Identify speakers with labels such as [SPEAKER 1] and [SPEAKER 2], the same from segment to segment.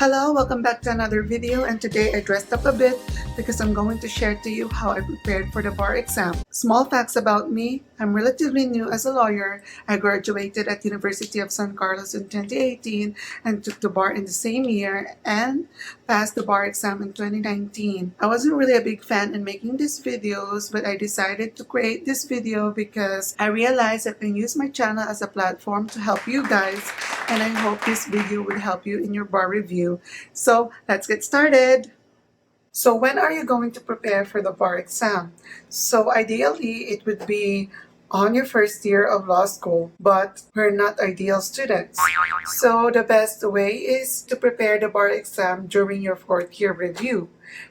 [SPEAKER 1] Hello, welcome back to another video, and today I dressed up a bit because I'm going to share to you how I prepared for the bar exam. Small facts about me: I'm relatively new as a lawyer. I graduated at University of San Carlos in 2018 and took the bar in the same year and passed the bar exam in 2019. I wasn't really a big fan in making these videos, but I decided to create this video because I realized I can use my channel as a platform to help you guys, and I hope this video will help you in your bar review. So let's get started. So when are you going to prepare for the bar exam? So ideally, it would be on your first year of law school, but we're not ideal students. So the best way is to prepare the bar exam during your fourth year review.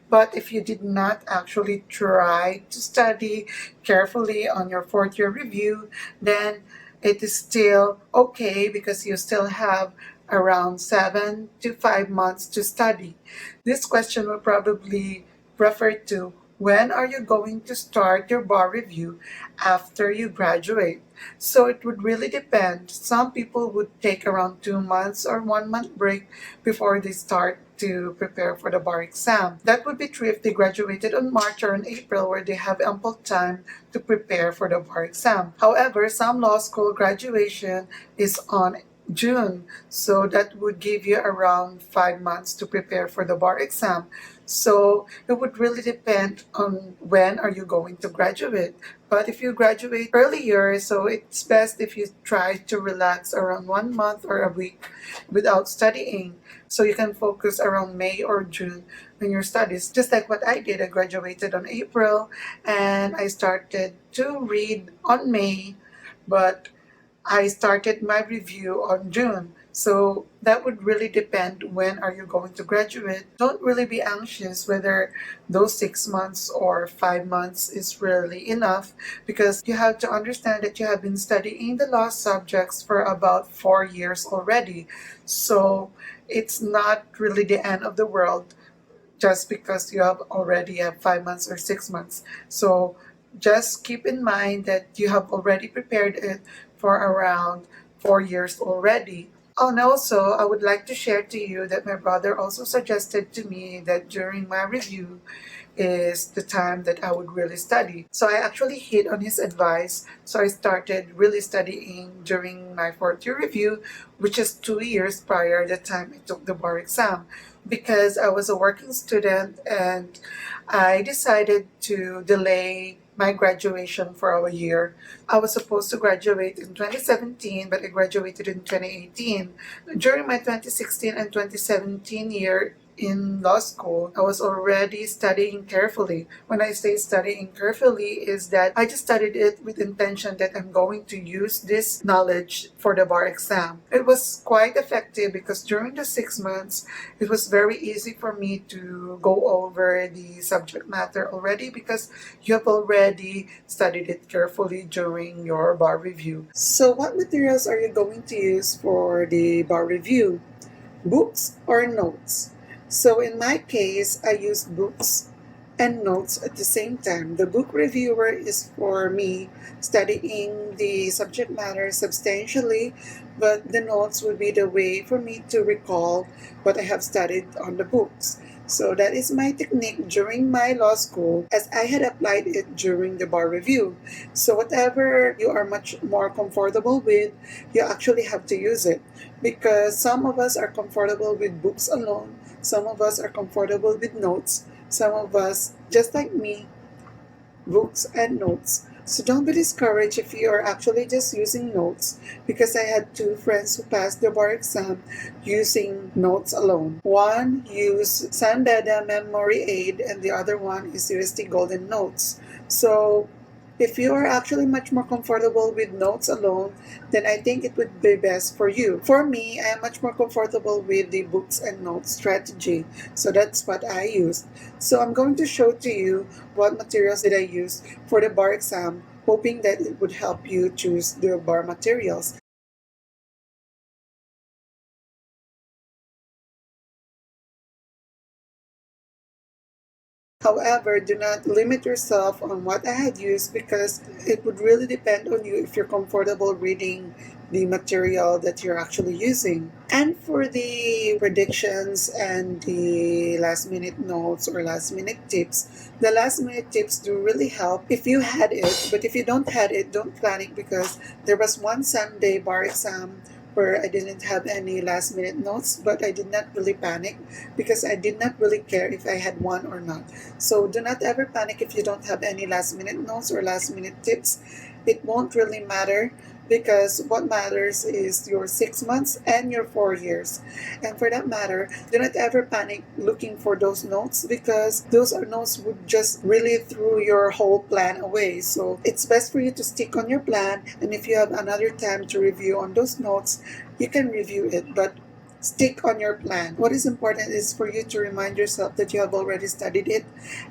[SPEAKER 1] But if you did not actually try to study carefully on your fourth year review, then it is still okay because you still have around 7 to 5 months to study. This question will probably refer to when are you going to start your bar review after you graduate. So it would really depend. Some people would take around 2 months or 1 month break before they start to prepare for the bar exam. That would be true if they graduated on March or in April, where they have ample time to prepare for the bar exam. However, some law school graduation is on June, so that would give you around 5 months to prepare for the bar exam. So it would really depend on when are you going to graduate. But if you graduate earlier, so it's best if you try to relax around 1 month or a week without studying, so you can focus around May or June on your studies. Just like what I did, I graduated on April and I started to read on May, but I started my review on June. So that would really depend when are you going to graduate. Don't really be anxious whether those 6 months or 5 months is really enough, because you have to understand that you have been studying the law subjects for about 4 years already. So it's not really the end of the world just because you have 5 months or 6 months. So just keep in mind that you have already prepared it for around 4 years already. Oh, and also, I would like to share to you that my brother also suggested to me that during my review is the time that I would really study. So I actually hit on his advice. So I started really studying during my fourth year review, which is 2 years prior the time I took the bar exam, because I was a working student and I decided to delay my graduation for a year. I was supposed to graduate in 2017, but I graduated in 2018. During my 2016 and 2017 year in law school, I was already studying carefully. When I say studying carefully, is that I just studied it with intention that I'm going to use this knowledge for the bar exam. It was quite effective because during the 6 months, it was very easy for me to go over the subject matter already because you have already studied it carefully during your bar review. So what materials are you going to use for the bar review? Books or notes? So in my case, I use books and notes at the same time. The book reviewer is for me studying the subject matter substantially, but the notes would be the way for me to recall what I have studied on the books. So that is my technique during my law school, as I had applied it during the bar review. So whatever you are much more comfortable with, you actually have to use it, because some of us are comfortable with books alone, some of us are comfortable with notes, some of us, just like me, books and notes. So don't be discouraged if you are actually just using notes, because I had two friends who passed the bar exam using notes alone. One used Sandada Memory Aid and the other one is UST Golden Notes. So if you are actually much more comfortable with notes alone, then I think it would be best for you. For me, I am much more comfortable with the books and notes strategy. So that's what I used. So I'm going to show to you what materials did I use for the bar exam, hoping that it would help you choose the bar materials. However, do not limit yourself on what I had used, because it would really depend on you if you're comfortable reading the material that you're actually using. And for the predictions and the last minute notes or last minute tips, the last minute tips do really help if you had it. But if you don't had it, don't panic, because there was one Sunday bar exam where I didn't have any last minute notes, but I did not really panic because I did not really care if I had one or not. So do not ever panic if you don't have any last minute notes or last minute tips. It won't really matter, because what matters is your 6 months and your 4 years. And for that matter, do not ever panic looking for those notes, because those are notes would just really throw your whole plan away. So it's best for you to stick on your plan, and if you have another time to review on those notes, you can review it. But stick on your plan. What is important is for you to remind yourself that you have already studied it,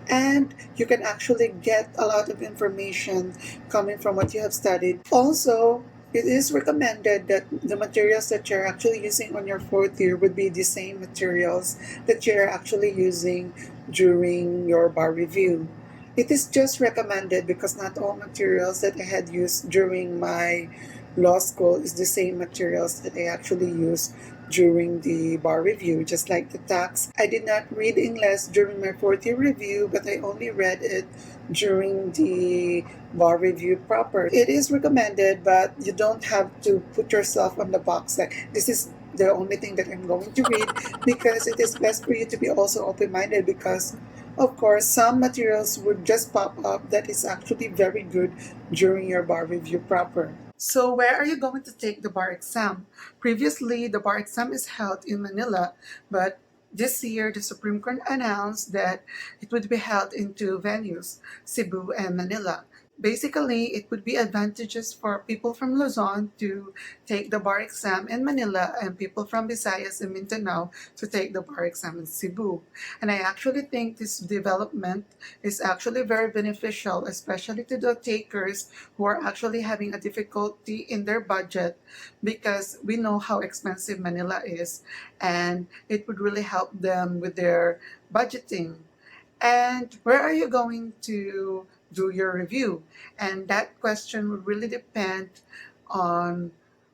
[SPEAKER 1] and you can actually get a lot of information coming from what you have studied. Also, it is recommended that the materials that you're actually using on your fourth year would be the same materials that you're actually using during your bar review. It is just recommended because not all materials that I had used during my law school is the same materials that I actually use during the bar review. Just like the tax, I did not read English during my fourth year review, but I only read it during the bar review proper. It is recommended, but you don't have to put yourself on the box like this is the only thing that I'm going to read, because it is best for you to be also open-minded, because of course some materials would just pop up that is actually very good during your bar review proper. So where are you going to take the bar exam? Previously, the bar exam is held in Manila, but this year the Supreme Court announced that it would be held in two venues, Cebu and Manila. Basically, it would be advantageous for people from Luzon to take the bar exam in Manila, and people from Visayas and Mindanao to take the bar exam in Cebu. And I actually think this development is actually very beneficial, especially to the takers who are actually having a difficulty in their budget, because we know how expensive Manila is, and it would really help them with their budgeting. And where are you going to do your review? And that question would really depend on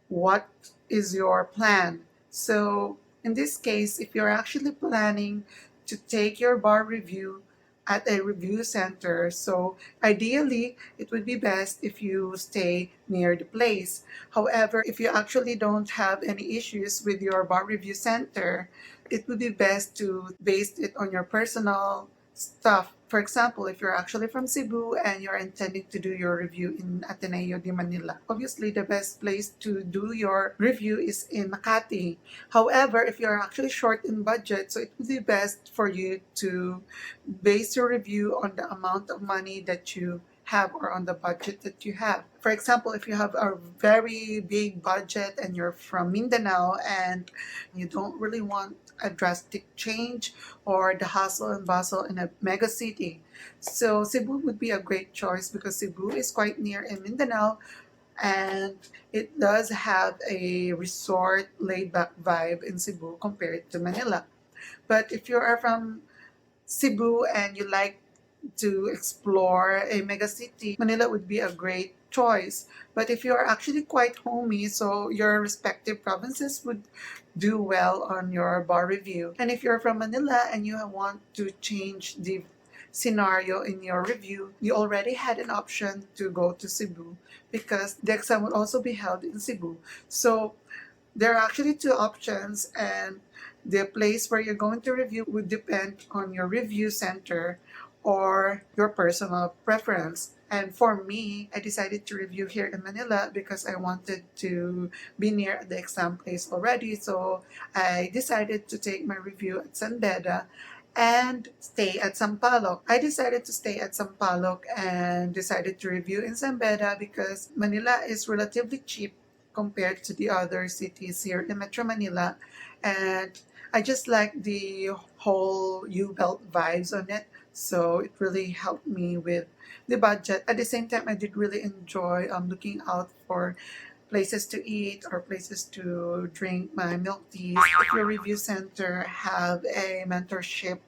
[SPEAKER 1] what is your plan. So, in this case, if you're actually planning to take your bar review at a review center, so ideally it would be best if you stay near the place. However, if you actually don't have any issues with your bar review center, it would be best to base it on your personal stuff. For example, if you're actually from Cebu and you're intending to do your review in Ateneo de Manila, obviously the best place to do your review is in Makati. However, if you're actually short in budget, so it would be best for you to base your review on the amount of money that you have or on the budget that you have. For example, if you have a very big budget and you're from Mindanao and you don't really want a drastic change or the hustle and bustle in a mega city, so Cebu would be a great choice, because Cebu is quite near in Mindanao, and it does have a resort laid back vibe in Cebu compared to Manila. But if you are from Cebu and you like to explore a mega city, Manila would be a great choice. But if you're actually quite homey, so your respective provinces would do well on your bar review. And if you're from Manila and you want to change the scenario in your review, you already had an option to go to Cebu, because the exam would also be held in Cebu. So there are actually two options, and the place where you're going to review would depend on your review center or your personal preference. And for me, I decided to review here in Manila because I wanted to be near the exam place already. So I decided to take my review at San Beda and stay at Sampaloc. I decided to stay at Sampaloc and decided to review in San Beda because Manila is relatively cheap compared to the other cities here in Metro Manila. And I just like the whole U-belt vibes on it. So it really helped me with the budget. At the same time, I did really enjoy looking out for places to eat or places to drink my milk teas. If your review center have a mentorship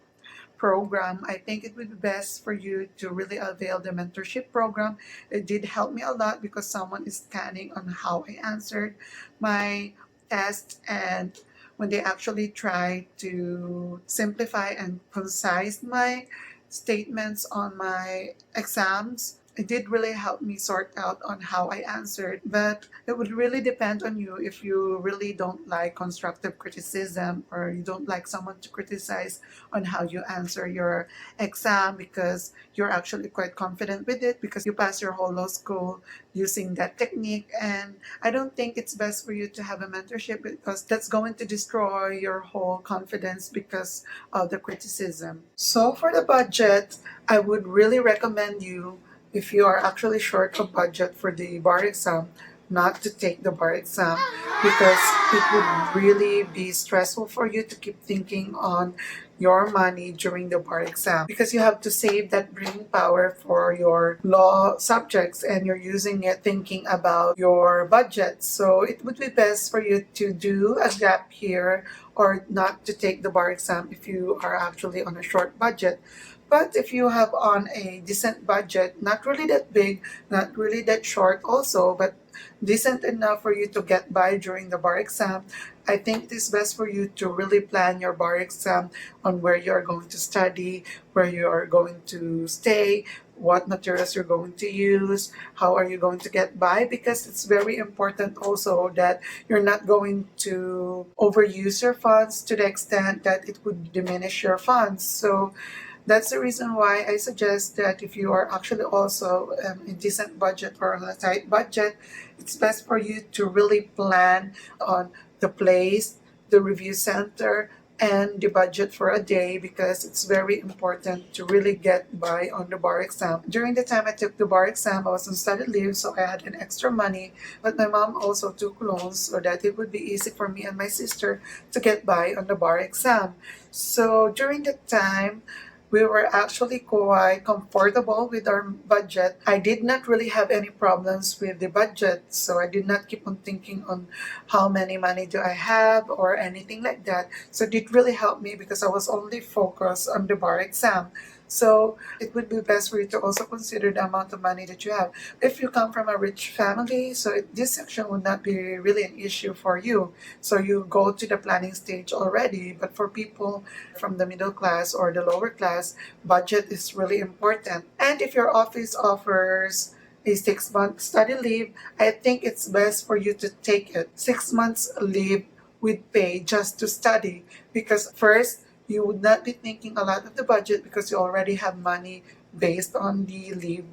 [SPEAKER 1] program, I think it would be best for you to really avail the mentorship program. It did help me a lot because someone is scanning on how I answered my test, and when they actually try to simplify and concise my statements on my exams, it did really help me sort out on how I answered. But it would really depend on you if you really don't like constructive criticism, or you don't like someone to criticize on how you answer your exam, because you're actually quite confident with it because you passed your whole law school using that technique. And I don't think it's best for you to have a mentorship, because that's going to destroy your whole confidence because of the criticism. So for the budget, I would really recommend you, if you are actually short of budget for the bar exam, not to take the bar exam, because it would really be stressful for you to keep thinking on your money during the bar exam, because you have to save that brain power for your law subjects and you're using it thinking about your budget. So it would be best for you to do a gap here, or not to take the bar exam if you are actually on a short budget. But if you have on a decent budget, not really that big, not really that short also, but decent enough for you to get by during the bar exam, I think it is best for you to really plan your bar exam on where you are going to study, where you are going to stay, what materials you're going to use, how are you going to get by, because it's very important also that you're not going to overuse your funds to the extent that it would diminish your funds. So that's the reason why I suggest that if you are actually also in decent budget or on a tight budget, it's best for you to really plan on the place, the review center, and the budget for a day, because it's very important to really get by on the bar exam. During the time I took the bar exam, I was on study leave, so I had an extra money, but my mom also took loans so that it would be easy for me and my sister to get by on the bar exam. So during that time, we were actually quite comfortable with our budget. I did not really have any problems with the budget, so I did not keep on thinking on how many money do I have or anything like that. So it did really help me because I was only focused on the bar exam. So it would be best for you to also consider the amount of money that you have. If you come from a rich family, so this section would not be really an issue for you. So you go to the planning stage already. But for people from the middle class or the lower class, budget is really important. And if your office offers a 6-month study leave, I think it's best for you to take it. 6 months leave with pay just to study, because first, you would not be thinking a lot of the budget because you already have money based on the leave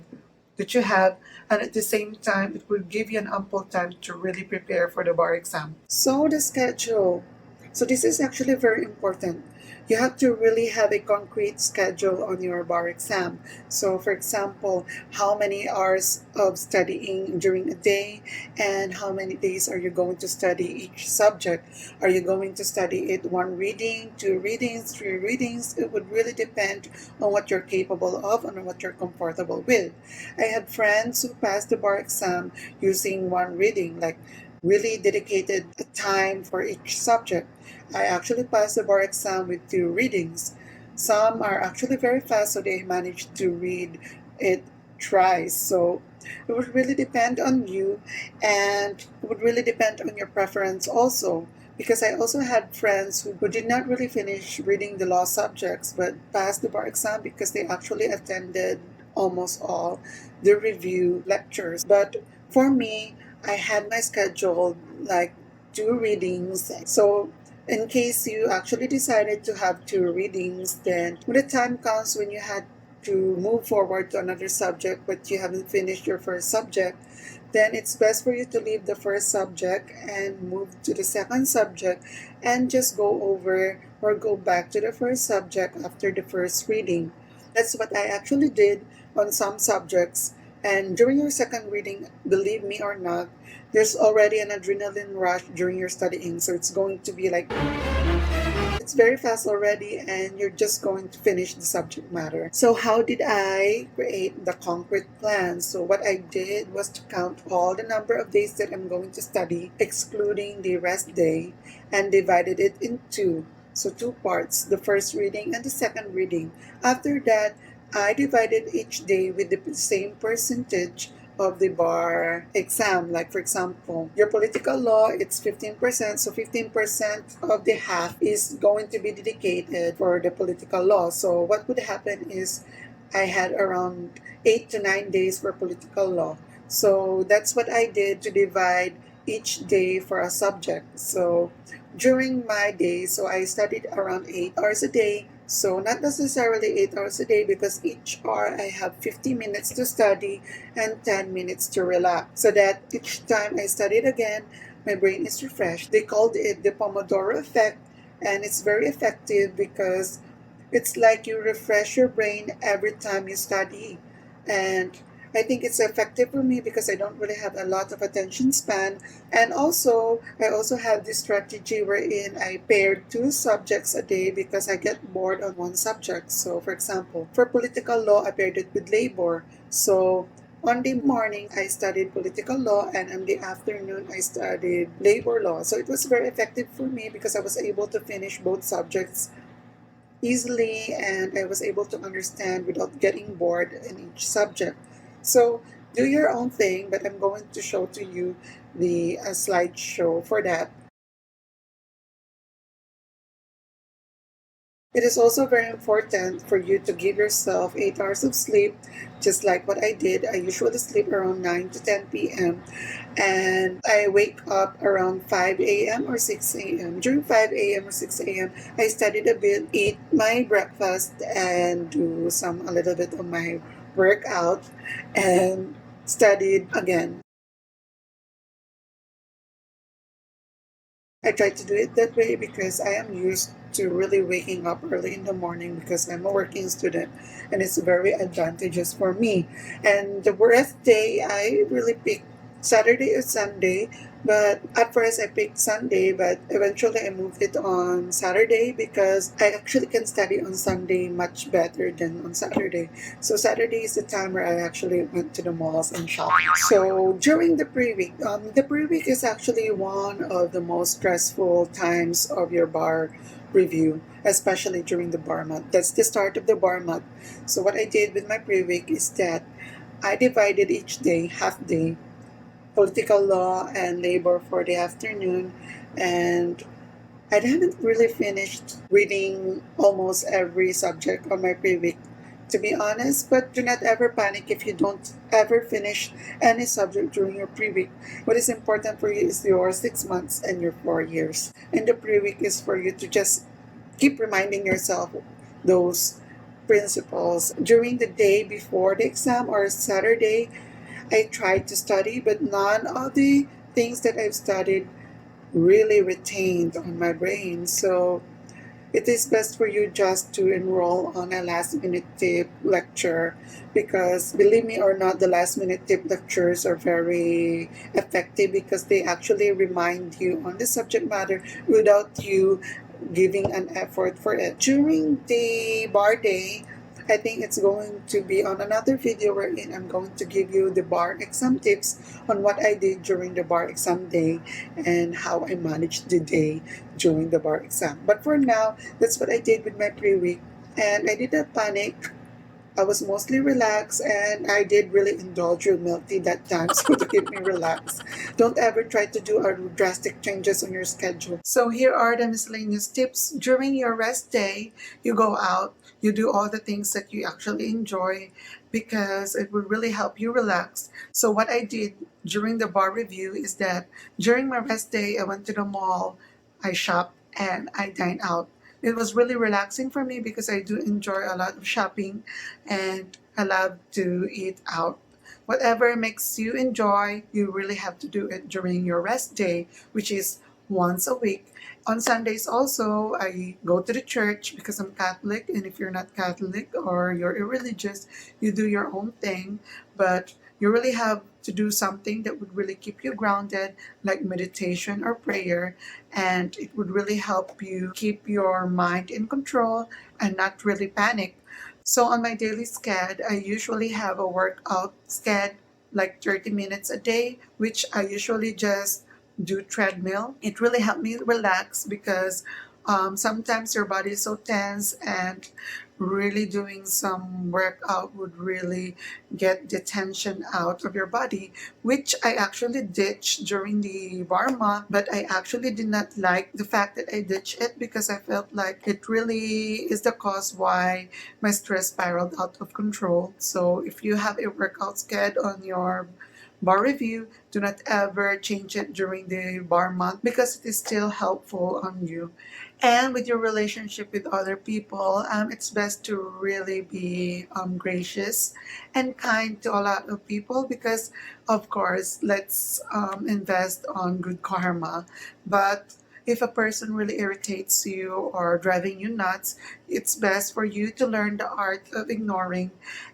[SPEAKER 1] that you have, and at the same time, it will give you an ample time to really prepare for the bar exam. So, the schedule. So, this is actually very important. You have to really have a concrete schedule on your bar exam. So, for example, how many hours of studying during a day, and how many days are you going to study each subject? Are you going to study it one reading, two readings, three readings? It would really depend on what you're capable of and what you're comfortable with. I had friends who passed the bar exam using one reading, like really dedicated time for each subject. I actually passed the bar exam with 2 readings. Some are actually very fast, so they managed to read it twice. So it would really depend on you, and it would really depend on your preference also. Because I also had friends who did not really finish reading the law subjects but passed the bar exam because they actually attended almost all the review lectures. But for me, I had my schedule like 2 readings. So in case you actually decided to have 2 readings, then when the time comes when you had to move forward to another subject but you haven't finished your first subject, then it's best for you to leave the first subject and move to the second subject and just go over or go back to the first subject after the first reading. That's what I actually did on some subjects. And during your second reading, believe me or not, there's already an adrenaline rush during your studying. So it's going to be like, it's very fast already, and you're just going to finish the subject matter. So how did I create the concrete plan? So what I did was to count all the number of days that I'm going to study, excluding the rest day, and divided it in two. So two parts, the first reading and the second reading. After that, I divided each day with the same percentage of the bar exam. Like for example, your political law, it's 15%. So 15% of the half is going to be dedicated for the political law. So what would happen is I had around 8 to 9 days for political law. So that's what I did to divide each day for a subject. So during my day, so I studied around 8 hours a day. So not necessarily 8 hours a day because each hour I have 50 minutes to study and 10 minutes to relax. So that each time I studied again, my brain is refreshed. They called it the Pomodoro effect, and it's very effective because it's like you refresh your brain every time you study. And I think it's effective for me because I don't really have a lot of attention span. And also, I also have this strategy wherein I paired two subjects a day because I get bored on one subject. So, for example, for political law, I paired it with labor. So, on the morning, I studied political law, and in the afternoon, I studied labor law. So, it was very effective for me because I was able to finish both subjects easily and I was able to understand without getting bored in each subject. So do your own thing, but I'm going to show to you the slideshow for that. It is also very important for you to give yourself 8 hours of sleep, just like what I did. I usually sleep around 9 to 10 p.m. and I wake up around 5 a.m. or 6 a.m. During 5 a.m. or 6 a.m., I studied a bit, eat my breakfast, and do a little bit of my workout and studied again. I try to do it that way because I am used to really waking up early in the morning because I'm a working student and it's very advantageous for me. And the rest day, I really pick Saturday or Sunday, but at first I picked Sunday, but eventually I moved it on Saturday because I actually can study on Sunday much better than on Saturday. So Saturday is the time where I actually went to the malls and shopped. So during the pre-week is actually one of the most stressful times of your bar review, especially during the bar month. That's the start of the bar month. So what I did with my pre-week is that I divided each day, half day, political law and labor for the afternoon, and I haven't really finished reading almost every subject on my pre-week, to be honest, but do not ever panic if you don't ever finish any subject during your pre-week. What is important for you is your 6 months and your 4 years. And the pre-week is for you to just keep reminding yourself those principles. During the day before the exam or Saturday, I tried to study, but none of the things that I've studied really retained on my brain. So it is best for you just to enroll on a last minute tip lecture because believe me or not, the last minute tip lectures are very effective because they actually remind you on the subject matter without you giving an effort for it. During the bar day, I think it's going to be on another video wherein I'm going to give you the bar exam tips on what I did during the bar exam day and how I managed the day during the bar exam. But for now, that's what I did with my pre-week. And I did not panic. I was mostly relaxed and I did really indulge your milk tea that time so to keep me relaxed. Don't ever try to do drastic changes on your schedule. So here are the miscellaneous tips. During your rest day, you go out, you do all the things that you actually enjoy because it will really help you relax. So what I did during the bar review is that during my rest day, I went to the mall, I shopped, and I dined out. It was really relaxing for me because I do enjoy a lot of shopping and I love to eat out. Whatever makes you enjoy, you really have to do it during your rest day, which is once a week. On Sundays also, I go to the church because I'm Catholic, and if you're not Catholic or you're irreligious, you do your own thing, but you really have to do something that would really keep you grounded, like meditation or prayer, and it would really help you keep your mind in control and not really panic. So on my daily scad, I usually have a workout scad like 30 minutes a day, which I usually just do treadmill. It really helped me relax because Sometimes your body is so tense, and really doing some workout would really get the tension out of your body, which I actually ditched during the bar month. But I actually did not like the fact that I ditched it, because I felt like it really is the cause why my stress spiraled out of control. So if you have a workout schedule on your bar review, do not ever change it during the bar month, because it is still helpful on you. And with your relationship with other people, it's best to really be gracious and kind to a lot of people, because, of course, let's invest on good karma. But if a person really irritates you or driving you nuts, it's best for you to learn the art of ignoring.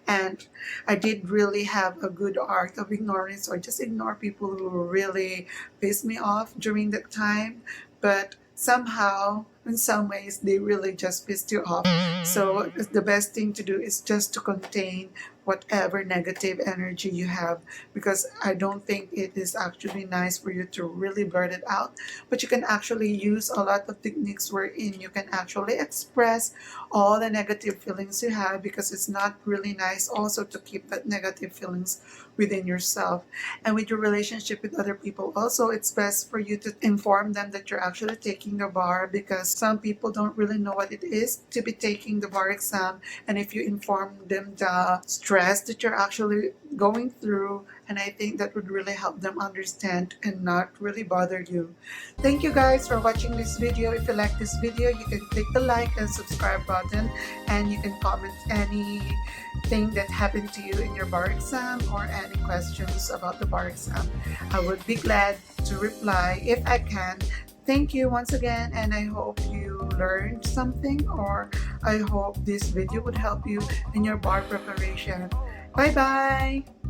[SPEAKER 1] And I did really have a good art of ignoring, so I just ignore people who really piss me off during that time. But somehow, in some ways, they really just pissed you off. So the best thing to do is just to contain whatever negative energy you have, because I don't think it is actually nice for you to really blurt it out. But you can actually use a lot of techniques wherein you can actually express all the negative feelings you have, because it's not really nice also to keep that negative feelings within yourself. And with your relationship with other people also, it's best for you to inform them that you're actually taking the bar, because some people don't really know what it is to be taking the bar exam. And if you inform them the stress that you're actually going through, and I think that would really help them understand and not really bother you. Thank you guys for watching this video. If you like this video, you can click the like and subscribe button, and you can comment anything that happened to you in your bar exam, or any questions about the bar exam. I would be glad to reply if I can. Thank you once again, and I hope you learned something, or I hope this video would help you in your bar preparation. Bye bye!